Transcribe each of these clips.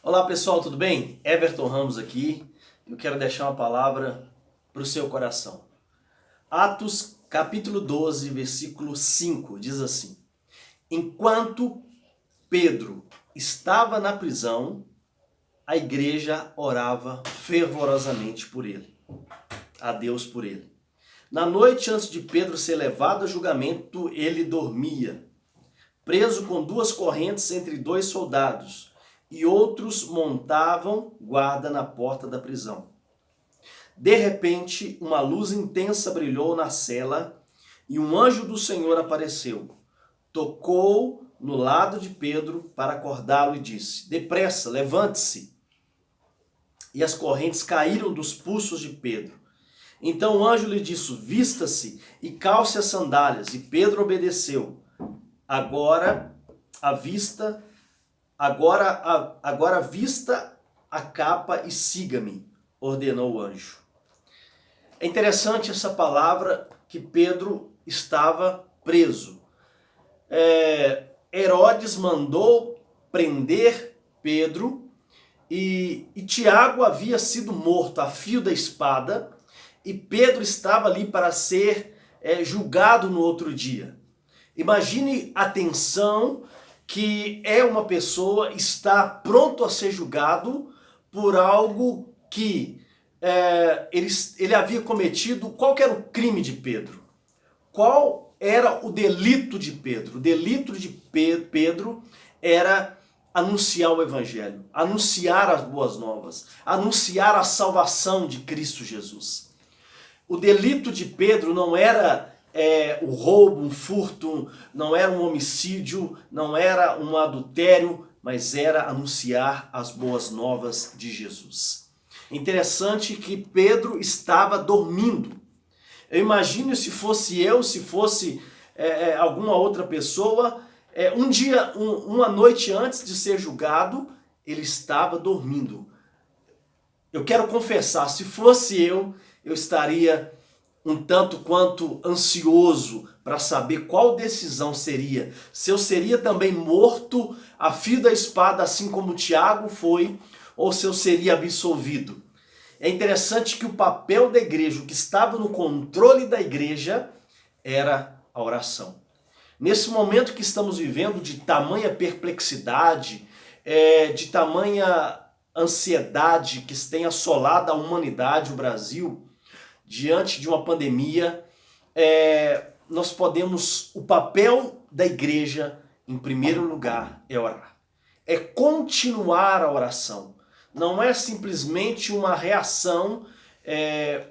Olá pessoal, tudo bem? Everton Ramos aqui. Eu quero deixar uma palavra para o seu coração. Atos capítulo 12, versículo 5 diz assim: Enquanto Pedro estava na prisão, a igreja orava fervorosamente por ele, a Deus por ele. Na noite antes de Pedro ser levado a julgamento, ele dormia, preso com duas correntes entre dois soldados, e outros montavam guarda na porta da prisão. De repente, uma luz intensa brilhou na cela e um anjo do Senhor apareceu. Tocou no lado de Pedro para acordá-lo e disse: Depressa, levante-se. E as correntes caíram dos pulsos de Pedro. Então o anjo lhe disse: Vista-se e calce as sandálias. E Pedro obedeceu. Agora vista a capa e siga-me, ordenou o anjo. É interessante essa palavra que Pedro estava preso. Herodes mandou prender Pedro e Tiago havia sido morto a fio da espada e Pedro estava ali para ser julgado no outro dia. Imagine a tensão que é uma pessoa estar pronto a ser julgado por algo que ele havia cometido. Qual que era o crime de Pedro? Qual era o delito de Pedro? O delito de Pedro era anunciar o evangelho, anunciar as boas novas, anunciar a salvação de Cristo Jesus. O delito de Pedro não era o roubo, um furto, não era um homicídio, não era um adultério, mas era anunciar as boas novas de Jesus. Interessante que Pedro estava dormindo. Eu imagino se fosse eu, se fosse alguma outra pessoa, uma noite antes de ser julgado, ele estava dormindo. Eu quero confessar, se fosse eu estaria um tanto quanto ansioso para saber qual decisão seria. Se eu seria também morto a fio da espada, assim como Tiago foi, ou se eu seria absolvido. É interessante que o papel da igreja, o que estava no controle da igreja, era a oração. Nesse momento que estamos vivendo de tamanha perplexidade, de tamanha ansiedade que tem assolado a humanidade, o Brasil, diante de uma pandemia, o papel da igreja, em primeiro lugar, é orar. É continuar a oração. Não é simplesmente uma reação,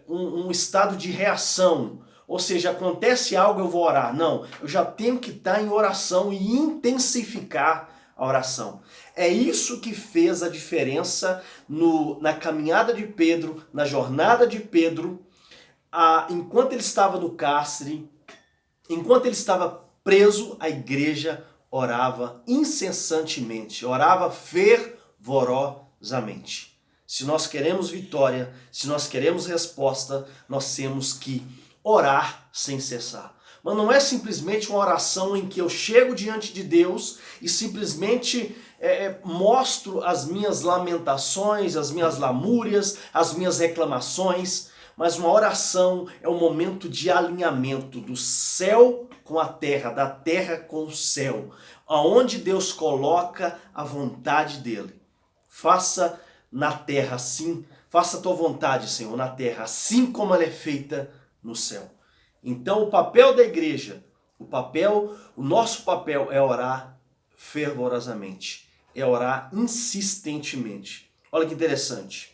um estado de reação. Ou seja, acontece algo, eu vou orar. Não, eu já tenho que estar em oração e intensificar a oração. É isso que fez a diferença na caminhada de Pedro, na jornada de Pedro, enquanto ele estava no cárcere, enquanto ele estava preso, a igreja orava incessantemente, orava fervorosamente. Se nós queremos vitória, se nós queremos resposta, nós temos que orar sem cessar. Mas não é simplesmente uma oração em que eu chego diante de Deus e simplesmente mostro as minhas lamentações, as minhas lamúrias, as minhas reclamações. Mas uma oração é um momento de alinhamento do céu com a terra, da terra com o céu, aonde Deus coloca a vontade dele. Faça na terra assim, faça a tua vontade, Senhor, na terra, assim como ela é feita no céu. Então o papel da igreja, o nosso papel é orar fervorosamente, é orar insistentemente. Olha que interessante.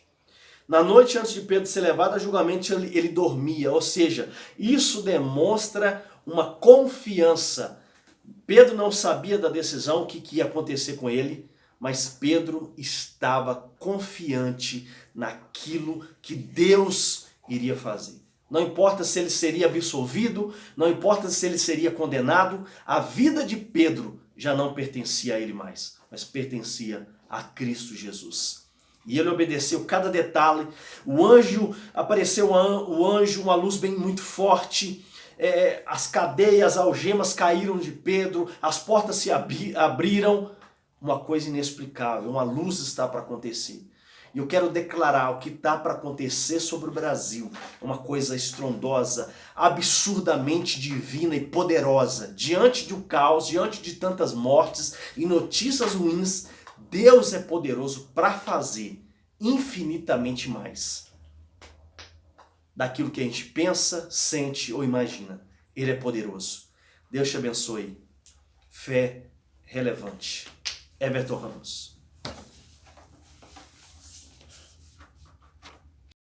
Na noite antes de Pedro ser levado a julgamento, ele dormia, ou seja, isso demonstra uma confiança. Pedro não sabia da decisão, o que ia acontecer com ele, mas Pedro estava confiante naquilo que Deus iria fazer. Não importa se ele seria absolvido, não importa se ele seria condenado, a vida de Pedro já não pertencia a ele mais, mas pertencia a Cristo Jesus. E ele obedeceu cada detalhe. O anjo, apareceu o anjo, uma luz bem muito forte. As cadeias, as algemas caíram de Pedro, as portas se abriram. uma coisa inexplicável, uma luz está para acontecer. E eu quero declarar o que está para acontecer sobre o Brasil. Uma coisa estrondosa, absurdamente divina e poderosa. Diante do caos, diante de tantas mortes e notícias ruins, Deus é poderoso para fazer infinitamente mais daquilo que a gente pensa, sente ou imagina. Ele é poderoso. Deus te abençoe. Fé relevante. Everton Ramos.